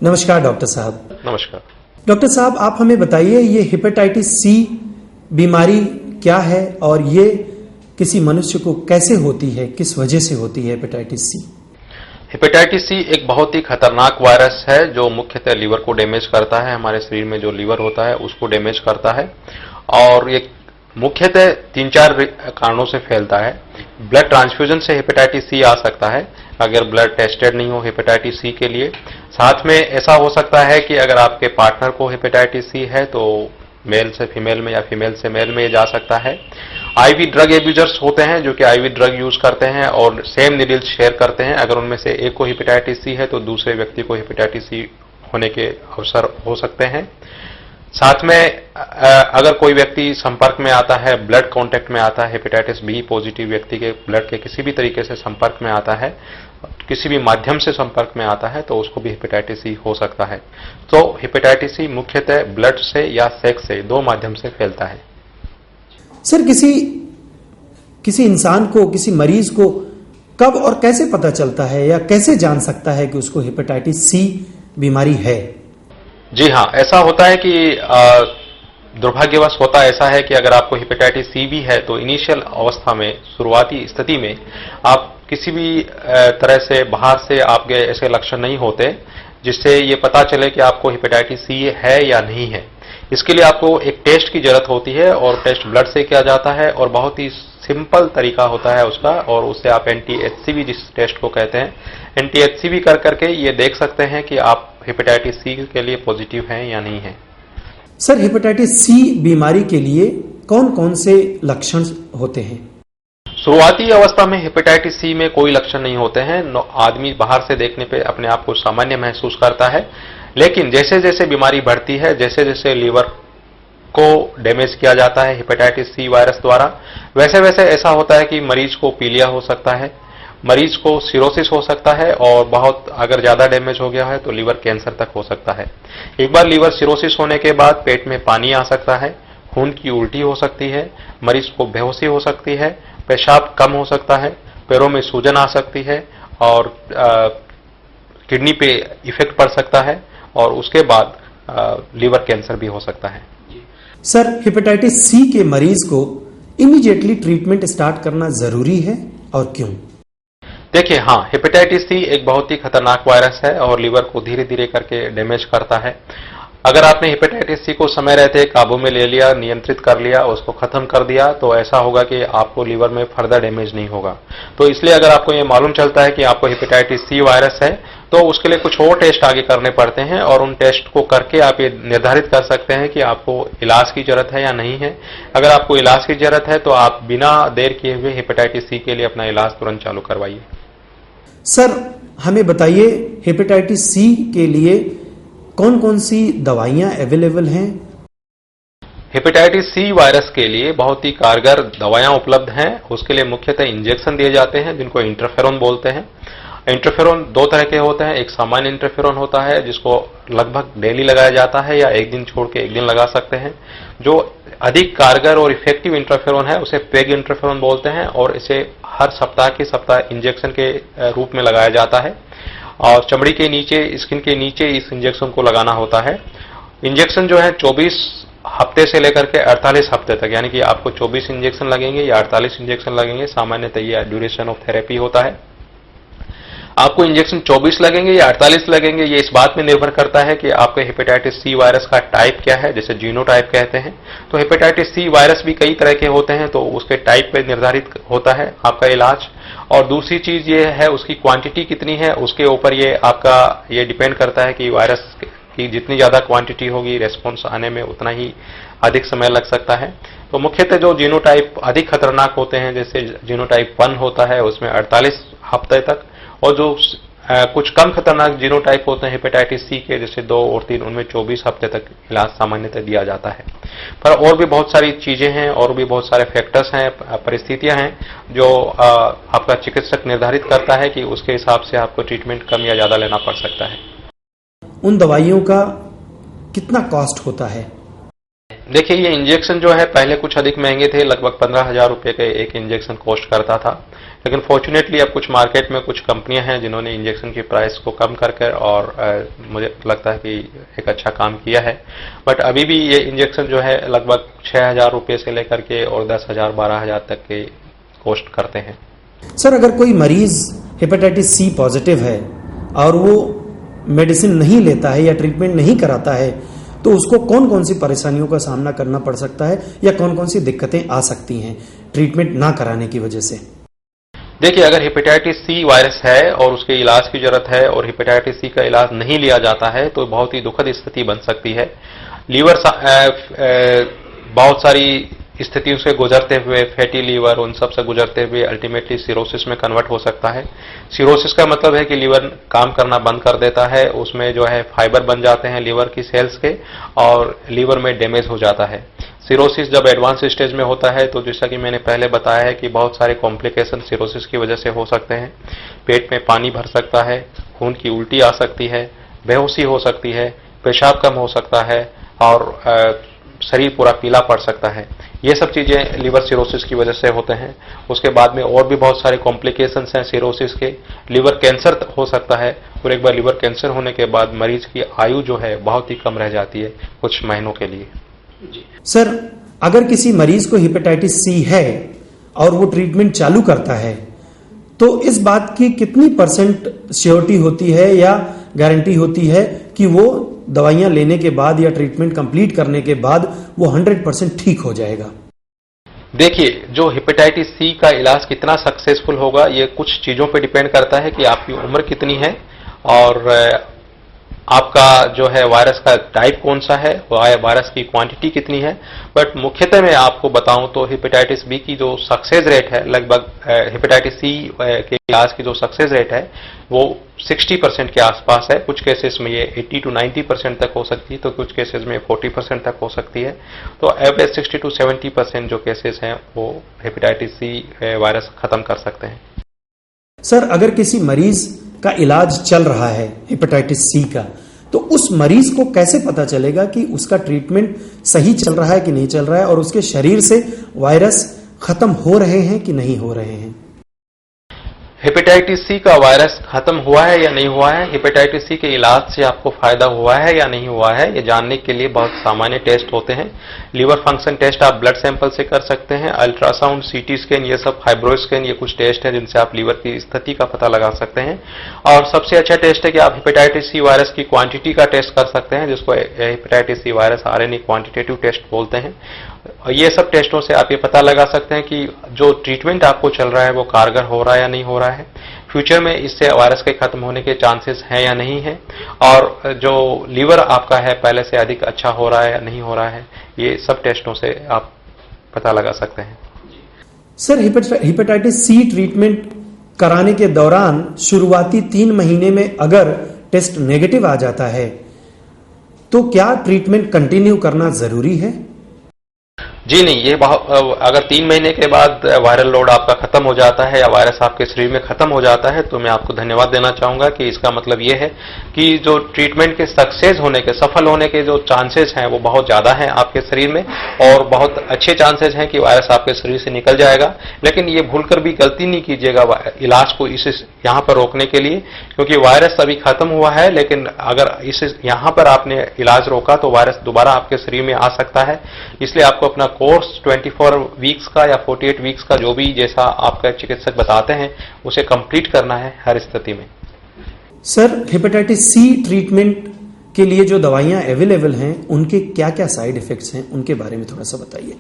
नमस्कार डॉक्टर साहब। नमस्कार डॉक्टर साहब, आप हमें बताइए ये हेपेटाइटिस सी बीमारी क्या है और ये किसी मनुष्य को कैसे होती है, किस वजह से होती है हेपेटाइटिस सी? हेपेटाइटिस सी एक बहुत ही खतरनाक वायरस है जो मुख्यतः लीवर को डैमेज करता है। हमारे शरीर में जो लीवर होता है उसको डैमेज करता है और ये मुख्यतः 3-4 कारणों से फैलता है। ब्लड ट्रांसफ्यूजन से हेपेटाइटिस सी आ सकता है अगर ब्लड टेस्टेड नहीं हो हेपेटाइटिस सी के लिए। साथ में ऐसा हो सकता है कि अगर आपके पार्टनर को हेपेटाइटिस सी है तो मेल से फीमेल में या फीमेल से मेल में जा सकता है। आईवी ड्रग एब्यूजर्स होते हैं जो कि आईवी ड्रग यूज करते हैं और सेम नीडल्स शेयर करते हैं। अगर उनमें से एक को हेपेटाइटिस सी है तो दूसरे व्यक्ति को हेपेटाइटिस सी होने के अवसर हो सकते हैं। साथ में अगर कोई व्यक्ति संपर्क में आता है, ब्लड कांटेक्ट में आता है, हेपेटाइटिस बी पॉजिटिव व्यक्ति के ब्लड के किसी भी तरीके से संपर्क में आता है, किसी भी माध्यम से संपर्क में आता है तो उसको भी हेपेटाइटिस सी हो सकता है। तो हेपेटाइटिस सी मुख्यतः ब्लड से या सेक्स से 2 माध्यम से फैलता है। सर, किसी इंसान को, किसी मरीज को कब और कैसे पता चलता है या कैसे जान सकता है कि उसको हेपेटाइटिस सी बीमारी है? जी हाँ, ऐसा होता है कि दुर्भाग्यवश होता ऐसा है कि अगर आपको हेपेटाइटिस सी भी है तो इनिशियल अवस्था में, शुरुआती स्थिति में आप किसी भी तरह से बाहर से आपके ऐसे लक्षण नहीं होते जिससे ये पता चले कि आपको हेपेटाइटिस सी है या नहीं है। इसके लिए आपको एक टेस्ट की जरूरत होती है और टेस्ट ब्लड से किया जाता है और बहुत ही सिंपल तरीका होता है उसका, और उससे आप एनटीएचसीवी जिस टेस्ट को कहते हैं, एनटीएचसीवी कर करके ये देख सकते हैं कि आप हेपेटाइटिस सी के लिए पॉजिटिव हैं या नहीं है। सर, हेपेटाइटिस सी बीमारी के लिए कौन कौन से लक्षण होते हैं? शुरुआती अवस्था में हेपेटाइटिस सी में कोई लक्षण नहीं होते हैं। आदमी बाहर से देखने पे अपने आप को सामान्य महसूस करता है, लेकिन जैसे जैसे बीमारी बढ़ती है, जैसे जैसे लीवर को डैमेज किया जाता है हेपेटाइटिस सी वायरस द्वारा, वैसे वैसे ऐसा होता है कि मरीज को पीलिया हो सकता है, मरीज को सिरोसिस हो सकता है और बहुत अगर ज्यादा डैमेज हो गया है तो लीवर कैंसर तक हो सकता है। एक बार लीवर सिरोसिस होने के बाद पेट में पानी आ सकता है, खून की उल्टी हो सकती है, मरीज को बेहोशी हो सकती है, पेशाब कम हो सकता है, पैरों में सूजन आ सकती है और किडनी पे इफेक्ट पड़ सकता है और उसके बाद लीवर कैंसर भी हो सकता है। सर, हेपेटाइटिस सी के मरीज को इमीडिएटली ट्रीटमेंट स्टार्ट करना जरूरी है और क्यों? देखिए, हाँ, हेपेटाइटिस सी एक बहुत ही खतरनाक वायरस है और लीवर को धीरे धीरे करके डैमेज करता है। अगर आपने हेपेटाइटिस सी को समय रहते काबू में ले लिया, नियंत्रित कर लिया, उसको खत्म कर दिया तो ऐसा होगा कि आपको लीवर में फर्दर डैमेज नहीं होगा। तो इसलिए अगर आपको ये मालूम चलता है कि आपको हेपेटाइटिस सी वायरस है तो उसके लिए कुछ और टेस्ट आगे करने पड़ते हैं और उन टेस्ट को करके आप ये निर्धारित कर सकते हैं कि आपको इलाज की जरूरत है या नहीं है। अगर आपको इलाज की जरूरत है तो आप बिना देर किए हुए हेपेटाइटिस सी के लिए अपना इलाज तुरंत चालू करवाइए। सर, हमें बताइए हेपेटाइटिस सी के लिए कौन कौन सी दवाइयां अवेलेबल हैं? हेपेटाइटिस सी वायरस के लिए बहुत ही कारगर दवाएं उपलब्ध हैं। उसके लिए मुख्यतः इंजेक्शन दिए जाते हैं जिनको इंटरफेरोन बोलते हैं। इंटरफेरोन 2 तरह के होते हैं। एक सामान्य इंटरफेरोन होता है जिसको लगभग डेली लगाया जाता है या एक दिन छोड़ के एक दिन लगा सकते हैं। जो अधिक कारगर और इफेक्टिव इंटरफेरोन है उसे पेग इंटरफेरोन बोलते हैं और इसे हर सप्ताह इंजेक्शन के रूप में लगाया जाता है और चमड़ी के नीचे, स्किन के नीचे इस इंजेक्शन को लगाना होता है। इंजेक्शन जो है 24 हफ्ते से लेकर के 48 हफ्ते तक, यानी कि आपको 24 इंजेक्शन लगेंगे या 48 इंजेक्शन लगेंगे, सामान्यतः ये ड्यूरेशन ऑफ थेरेपी होता है। आपको इंजेक्शन 24 लगेंगे या 48 लगेंगे ये इस बात में निर्भर करता है कि आपके हेपेटाइटिस सी वायरस का टाइप क्या है, जैसे जीनोटाइप कहते हैं। तो हेपेटाइटिस सी वायरस भी कई तरह के होते हैं तो उसके टाइप पे निर्धारित होता है आपका इलाज। और दूसरी चीज ये है उसकी क्वांटिटी कितनी है, उसके ऊपर ये डिपेंड करता है कि वायरस की जितनी ज्यादा क्वांटिटी होगी रेस्पॉन्स आने में उतना ही अधिक समय लग सकता है। तो मुख्यतः जो जीनोटाइप अधिक खतरनाक होते हैं, जैसे जीनोटाइप 1 होता है उसमें 48 हफ्ते तक, और जो कुछ कम खतरनाक जीनोटाइप होते हैं हेपेटाइटिस सी के, जैसे 2 और 3, उनमें 24 हफ्ते तक इलाज सामान्यतः दिया जाता है। पर और भी बहुत सारी चीजें हैं और भी बहुत सारे फैक्टर्स हैं, परिस्थितियां हैं जो आपका चिकित्सक निर्धारित करता है कि उसके हिसाब से आपको ट्रीटमेंट कम या ज्यादा लेना पड़ सकता है। उन दवाइयों का कितना कॉस्ट होता है? देखिए, ये इंजेक्शन जो है पहले कुछ अधिक महंगे थे, लगभग 15,000 रुपए का एक इंजेक्शन कॉस्ट करता था। लेकिन फॉर्चुनेटली अब कुछ मार्केट में कुछ कंपनियां हैं जिन्होंने इंजेक्शन की प्राइस को कम करके और मुझे लगता है कि एक अच्छा काम किया है। बट अभी भी ये इंजेक्शन जो है लगभग 6,000 रुपए से लेकर के और 10,000 12,000 तक के कॉस्ट करते हैं। सर, अगर कोई मरीज हेपेटाइटिस सी पॉजिटिव है और वो मेडिसिन नहीं लेता है या ट्रीटमेंट नहीं कराता है, तो उसको कौन कौन सी परेशानियों का सामना करना पड़ सकता है या कौन कौन सी दिक्कतें आ सकती हैं ट्रीटमेंट ना कराने की वजह से? देखिए, अगर हेपेटाइटिस सी वायरस है और उसके इलाज की जरूरत है और हेपेटाइटिस सी का इलाज नहीं लिया जाता है तो बहुत ही दुखद स्थिति बन सकती है। लीवर बहुत सारी स्थितियों से गुजरते हुए, फैटी लीवर उन सब से गुजरते हुए अल्टीमेटली सिरोसिस में कन्वर्ट हो सकता है। सिरोसिस का मतलब है कि लीवर काम करना बंद कर देता है, उसमें जो है फाइबर बन जाते हैं लीवर की सेल्स के और लीवर में डैमेज हो जाता है। सिरोसिस जब एडवांस स्टेज में होता है तो जैसा कि मैंने पहले बताया है कि बहुत सारे कॉम्प्लिकेशन सिरोसिस की वजह से हो सकते हैं। पेट में पानी भर सकता है, खून की उल्टी आ सकती है, बेहोशी हो सकती है, पेशाब कम हो सकता है और शरीर पूरा पीला पड़ सकता है। ये सब चीजें लीवर सिरोसिस की वजह से होते हैं। उसके बाद में और भी बहुत सारे कॉम्प्लिकेशंस हैं सिरोसिस के। लीवर कैंसर हो सकता है और एक बार लीवर कैंसर होने के बाद मरीज की आयु जो है बहुत ही कम रह जाती है कुछ महीनों के लिए। सर, अगर किसी मरीज को हेपेटाइटिस सी है और वो ट्रीटमेंट चालू करता है तो इस बात की कितनी परसेंट श्योरिटी होती है या गारंटी होती है कि वो दवाइयां लेने के बाद या ट्रीटमेंट कंप्लीट करने के बाद वो 100% ठीक हो जाएगा? देखिए, जो हेपेटाइटिस सी का इलाज कितना सक्सेसफुल होगा ये कुछ चीजों पे डिपेंड करता है कि आपकी उम्र कितनी है और आपका जो है वायरस का टाइप कौन सा है, वायरस की क्वांटिटी कितनी है। बट मुख्यतः मैं आपको बताऊं तो हेपेटाइटिस बी की जो सक्सेस रेट है, लगभग हेपेटाइटिस सी के इलाज की जो सक्सेस रेट है वो 60% के आसपास है। कुछ केसेस में ये 80 to 90% तक हो सकती है, तो कुछ केसेस में 40% तक हो सकती है। तो एवरेज 60 to 70% जो केसेस हैं वो हेपेटाइटिस सी वायरस खत्म कर सकते हैं। सर, अगर किसी मरीज का इलाज चल रहा है हेपेटाइटिस सी का, तो उस मरीज को कैसे पता चलेगा कि उसका ट्रीटमेंट सही चल रहा है कि नहीं चल रहा है और उसके शरीर से वायरस खत्म हो रहे हैं कि नहीं हो रहे हैं? हेपेटाइटिस सी का वायरस खत्म हुआ है या नहीं हुआ है, हेपेटाइटिस सी के इलाज से आपको फायदा हुआ है या नहीं हुआ है, ये जानने के लिए बहुत सामान्य टेस्ट होते हैं। लीवर फंक्शन टेस्ट आप ब्लड सैंपल से कर सकते हैं, अल्ट्रासाउंड, सीटी स्कैन, ये सब फाइब्रो स्कैन, ये कुछ टेस्ट हैं जिनसे आप लीवर की स्थिति का पता लगा सकते हैं। और सबसे अच्छा टेस्ट है कि आप हेपेटाइटिस सी वायरस की क्वांटिटी का टेस्ट कर सकते हैं, जिसको hepatitis C virus RNA quantitative test बोलते हैं। ये सब टेस्टों से आप ये पता लगा सकते हैं कि जो ट्रीटमेंट आपको चल रहा है वो कारगर हो रहा है या नहीं हो रहा है, फ्यूचर में इससे वायरस के खत्म होने के चांसेस हैं या नहीं है, और जो लीवर आपका है पहले से अधिक अच्छा हो रहा है या नहीं हो रहा है, ये सब टेस्टों से आप पता लगा सकते हैं। सर, हेपेटाइटिस सी ट्रीटमेंट कराने के दौरान शुरुआती 3 महीने में अगर टेस्ट नेगेटिव आ जाता है तो क्या ट्रीटमेंट कंटिन्यू करना जरूरी है? जी नहीं, ये अगर 3 महीने के बाद वायरल लोड आपका खत्म हो जाता है या वायरस आपके शरीर में खत्म हो जाता है तो मैं आपको धन्यवाद देना चाहूंगा कि इसका मतलब ये है कि जो ट्रीटमेंट के सक्सेस होने के, सफल होने के जो चांसेस हैं वो बहुत ज्यादा हैं आपके शरीर में और बहुत अच्छे चांसेस हैं कि वायरस आपके शरीर से निकल जाएगा। लेकिन ये भूलकर भी गलती नहीं कीजिएगा इलाज को यहाँ पर रोकने के लिए, क्योंकि वायरस अभी खत्म हुआ है, लेकिन अगर यहाँ पर आपने इलाज रोका तो वायरस दोबारा आपके शरीर में आ सकता है। इसलिए आपको अपना कोर्स 24 वीक्स का या 48 वीक्स का जो भी जैसा आपका चिकित्सक बताते हैं उसे कंप्लीट करना है हर स्थिति में। सर, हेपेटाइटिस सी ट्रीटमेंट के लिए जो दवाइयां अवेलेबल हैं उनके क्या क्या साइड इफेक्ट्स हैं, उनके बारे में थोड़ा सा बताइए।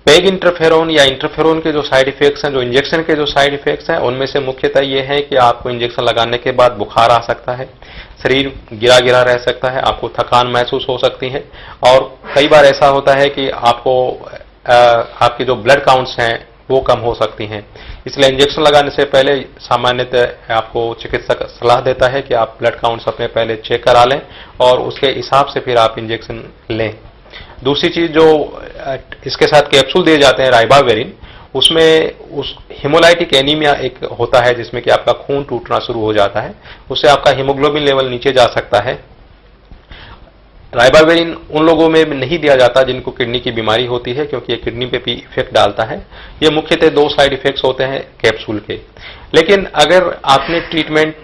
पेग इंटरफेरोन या इंटरफेरोन के जो साइड इफेक्ट्स हैं, जो इंजेक्शन के जो साइड इफेक्ट्स हैं, उनमें से मुख्यतः ये है कि आपको इंजेक्शन लगाने के बाद बुखार आ सकता है, शरीर गिरा गिरा रह सकता है, आपको थकान महसूस हो सकती है और कई बार ऐसा होता है कि आपको आपकी जो ब्लड काउंट्स हैं वो कम हो सकती हैं। इसलिए इंजेक्शन लगाने से पहले सामान्यतः आपको चिकित्सक सलाह देता है कि आप ब्लड काउंट्स अपने पहले चेक करा लें और उसके हिसाब से फिर आप इंजेक्शन लें। दूसरी चीज, जो इसके साथ कैप्सूल दिए जाते हैं राइबाविरिन, उसमें उस हिमोलाइटिक एनीमिया एक होता है जिसमें कि आपका खून टूटना शुरू हो जाता है, उससे आपका हीमोग्लोबिन लेवल नीचे जा सकता है। राइबाविरिन उन लोगों में नहीं दिया जाता जिनको किडनी की बीमारी होती है, क्योंकि ये किडनी पे भी इफेक्ट डालता है। ये मुख्यतः 2 साइड इफेक्ट्स होते हैं कैप्सूल के। लेकिन अगर आपने ट्रीटमेंट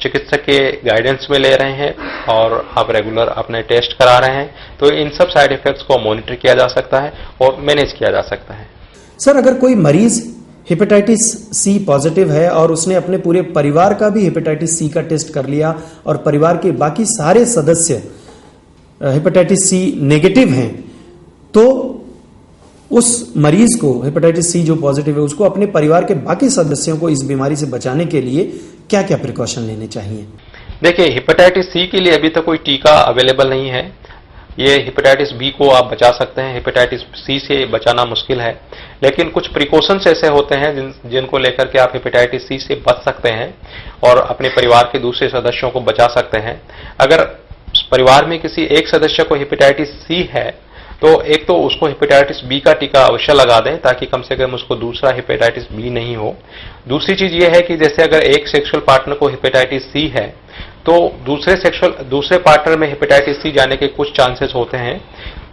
चिकित्सक के गाइडेंस में ले रहे हैं और आप रेगुलर अपने टेस्ट करा रहे हैं, तो इन सब साइड इफेक्ट्स को मॉनिटर किया जा सकता है और मैनेज किया जा सकता है। सर, अगर कोई मरीज हेपेटाइटिस सी पॉजिटिव है और उसने अपने पूरे परिवार का भी हेपेटाइटिस सी का टेस्ट कर लिया और परिवार के बाकी सारे सदस्य हेपेटाइटिस सी नेगेटिव हैं, तो उस मरीज को हेपेटाइटिस सी जो पॉजिटिव है उसको अपने परिवार के बाकी सदस्यों को इस बीमारी से बचाने के लिए क्या क्या प्रिकॉशन लेने चाहिए? देखिए, हेपेटाइटिस सी के लिए अभी तक कोई टीका अवेलेबल नहीं है। ये हेपेटाइटिस बी को आप बचा सकते हैं, हेपेटाइटिस सी से बचाना मुश्किल है। लेकिन कुछ प्रिकॉशंस ऐसे होते हैं जिनको लेकर के आप हेपेटाइटिस सी से बच सकते हैं और अपने परिवार के दूसरे सदस्यों को बचा सकते हैं। अगर परिवार में किसी एक सदस्य को हेपेटाइटिस सी है, तो एक तो उसको हेपेटाइटिस बी का टीका अवश्य लगा दें, ताकि कम से कम उसको दूसरा हेपेटाइटिस बी नहीं हो। दूसरी चीज ये है कि जैसे अगर एक सेक्सुअल पार्टनर को हेपेटाइटिस सी है, तो दूसरे पार्टनर में हेपेटाइटिस सी जाने के कुछ चांसेस होते हैं,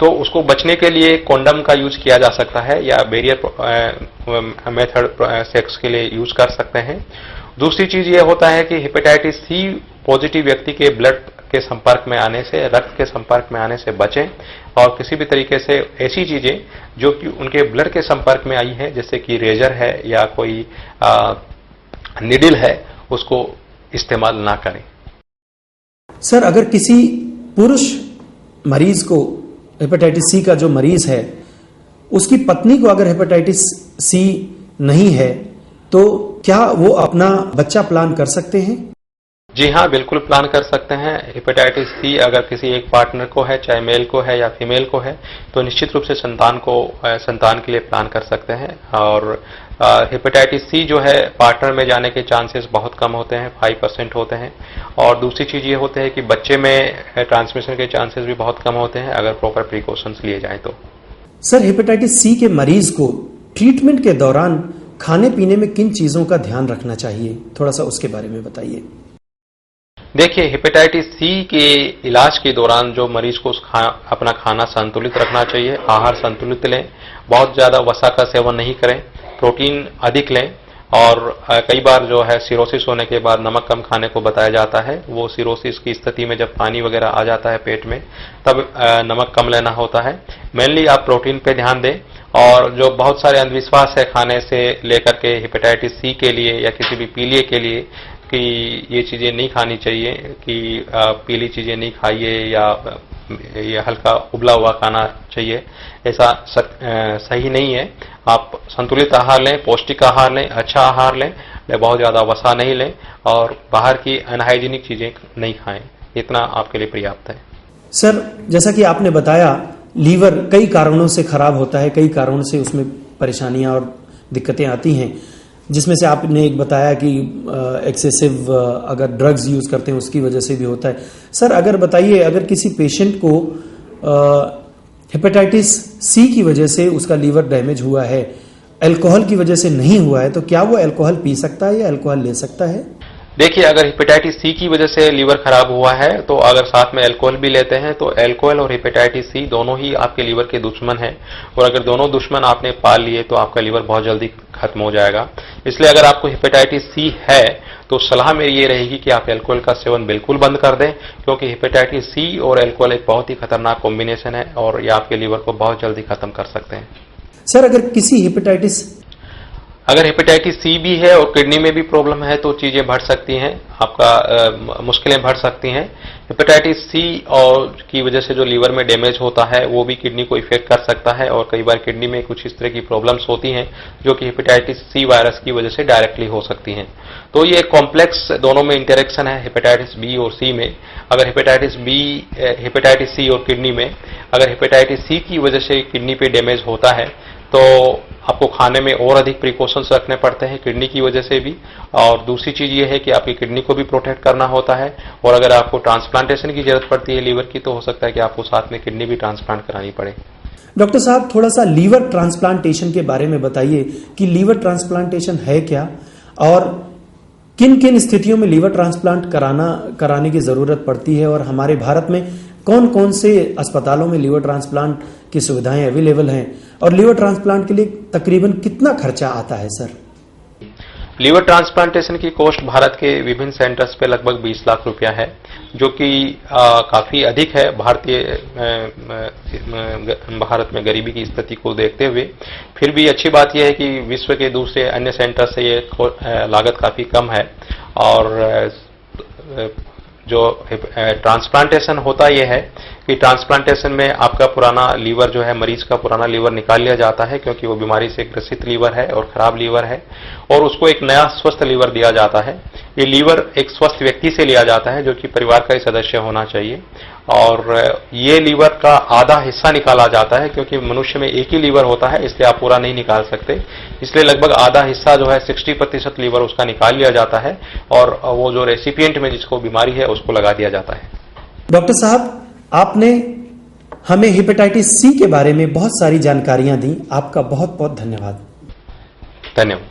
तो उसको बचने के लिए कॉन्डम का यूज किया जा सकता है या बैरियर मेथड सेक्स के लिए यूज कर सकते हैं। दूसरी चीज ये होता है कि हेपेटाइटिस सी पॉजिटिव व्यक्ति के ब्लड के संपर्क में आने से, रक्त के संपर्क में आने से बचें और किसी भी तरीके से ऐसी चीजें जो कि उनके ब्लड के संपर्क में आई है, जैसे कि रेजर है या कोई निडल है, उसको इस्तेमाल ना करें। सर, अगर किसी पुरुष मरीज को हेपेटाइटिस सी का जो मरीज है उसकी पत्नी को अगर हेपेटाइटिस सी नहीं है, तो क्या वो अपना बच्चा प्लान कर सकते हैं? जी हाँ, बिल्कुल प्लान कर सकते हैं। हेपेटाइटिस सी अगर किसी एक पार्टनर को है, चाहे मेल को है या फीमेल को है, तो निश्चित रूप से संतान के लिए प्लान कर सकते हैं। और हेपेटाइटिस सी जो है पार्टनर में जाने के चांसेस बहुत कम होते हैं, 5% होते हैं। और दूसरी चीज ये होते हैं कि बच्चे में ट्रांसमिशन के चांसेस भी बहुत कम होते हैं अगर प्रॉपर प्रिकॉशंस लिए जाएं तो। सर, हेपेटाइटिस सी के मरीज को ट्रीटमेंट के दौरान खाने पीने में किन चीजों का ध्यान रखना चाहिए, थोड़ा सा उसके बारे में बताइए। देखिए, हेपेटाइटिस सी के इलाज के दौरान जो मरीज को अपना खाना संतुलित रखना चाहिए। आहार संतुलित लें, बहुत ज्यादा वसा का सेवन नहीं करें, प्रोटीन अधिक लें। और कई बार जो है सिरोसिस होने के बाद नमक कम खाने को बताया जाता है। वो सिरोसिस की स्थिति में जब पानी वगैरह आ जाता है पेट में, तब नमक कम लेना होता है। मेनली आप प्रोटीन पे ध्यान दें। और जो बहुत सारे अंधविश्वास है खाने से लेकर के हेपेटाइटिस सी के लिए या किसी भी पीलिए के लिए, कि ये चीजें नहीं खानी चाहिए, कि पीली चीजें नहीं खाइए या ये हल्का उबला हुआ खाना चाहिए, ऐसा सही नहीं है। आप संतुलित आहार लें, पौष्टिक आहार लें, अच्छा आहार लें, बहुत ज्यादा वसा नहीं लें और बाहर की अनहाइजीनिक चीजें नहीं खाएं। इतना आपके लिए पर्याप्त है। सर, जैसा कि आपने बताया, लीवर कई कारणों से खराब होता है, कई कारणों से उसमें परेशानियां और दिक्कतें आती हैं, जिसमें से आपने एक बताया कि एक्सेसिव अगर ड्रग्स यूज करते हैं उसकी वजह से भी होता है। सर, अगर बताइए, अगर किसी पेशेंट को हेपेटाइटिस सी की वजह से उसका लीवर डैमेज हुआ है, अल्कोहल की वजह से नहीं हुआ है, तो क्या वो अल्कोहल पी सकता है या अल्कोहल ले सकता है? देखिए, अगर हेपेटाइटिस सी की वजह से लीवर खराब हुआ है, तो अगर साथ में अल्कोहल भी लेते हैं, तो अल्कोहल और हेपेटाइटिस सी दोनों ही आपके लीवर के दुश्मन हैं। और अगर दोनों दुश्मन आपने पाल लिए, तो आपका लीवर बहुत जल्दी खत्म हो जाएगा। इसलिए अगर आपको हेपेटाइटिस सी है, तो सलाह मेरी ये रहेगी कि आप अल्कोहल का सेवन बिल्कुल बंद कर दें, क्योंकि हेपेटाइटिस सी और अल्कोहल एक बहुत ही खतरनाक कॉम्बिनेशन है और ये आपके लीवर को बहुत जल्दी खत्म कर सकते हैं। सर, अगर हेपेटाइटिस सी भी है और किडनी में भी प्रॉब्लम है, तो चीजें बढ़ सकती हैं, आपका मुश्किलें बढ़ सकती हैं। हेपेटाइटिस सी और की वजह से जो लीवर में डैमेज होता है, वो भी किडनी को इफेक्ट कर सकता है और कई बार किडनी में कुछ इस तरह की प्रॉब्लम्स होती हैं जो कि हेपेटाइटिस सी वायरस की वजह से डायरेक्टली हो सकती हैं। तो ये कॉम्प्लेक्स दोनों में इंटरेक्शन है हेपेटाइटिस बी और सी में। अगर हेपेटाइटिस सी और किडनी में अगर हेपेटाइटिस सी की वजह से किडनी पे डैमेज होता है, तो आपको खाने में और अधिक प्रिकॉशंस रखने पड़ते हैं किडनी की वजह से भी। और दूसरी चीज ये है कि आपकी किडनी को भी प्रोटेक्ट करना होता है। और अगर आपको ट्रांसप्लांटेशन की जरूरत पड़ती है लीवर की, तो हो सकता है कि आपको साथ में किडनी भी ट्रांसप्लांट करानी पड़े। डॉक्टर साहब, थोड़ा सा लीवर ट्रांसप्लांटेशन के बारे में बताइए कि लीवर ट्रांसप्लांटेशन है क्या और किन किन स्थितियों में लीवर ट्रांसप्लांट कराने की जरूरत पड़ती है, और हमारे भारत में कौन कौन से अस्पतालों में लीवर ट्रांसप्लांट की सुविधाएं अवेलेबल हैं और लीवर ट्रांसप्लांट के लिए तकरीबन कितना खर्चा आता है सर? लीवर ट्रांसप्लांटेशन की कॉस्ट भारत के विभिन्न सेंटर्स पे लगभग 20 लाख रुपया है, जो कि काफी अधिक है भारत में गरीबी की स्थिति को देखते हुए। फिर भी अच्छी बात यह है कि विश्व के दूसरे अन्य सेंटर से ये लागत काफी कम है। और जो ट्रांसप्लांटेशन होता यह है कि ट्रांसप्लांटेशन में आपका पुराना लीवर जो है, मरीज का पुराना लीवर निकाल लिया जाता है, क्योंकि वो बीमारी से ग्रसित लीवर है और खराब लीवर है, और उसको एक नया स्वस्थ लीवर दिया जाता है। ये लीवर एक स्वस्थ व्यक्ति से लिया जाता है, जो कि परिवार का ही सदस्य होना चाहिए, और ये लीवर का आधा हिस्सा निकाला जाता है, क्योंकि मनुष्य में एक ही लीवर होता है, इसलिए आप पूरा नहीं निकाल सकते। इसलिए लगभग आधा हिस्सा जो है 60% लीवर उसका निकाल लिया जाता है, और वो जो रेसिपिएंट में जिसको बीमारी है उसको लगा दिया जाता है। डॉक्टर साहब, आपने हमें हेपेटाइटिस सी के बारे में बहुत सारी जानकारियां दी। आपका बहुत बहुत धन्यवाद। धन्यवाद।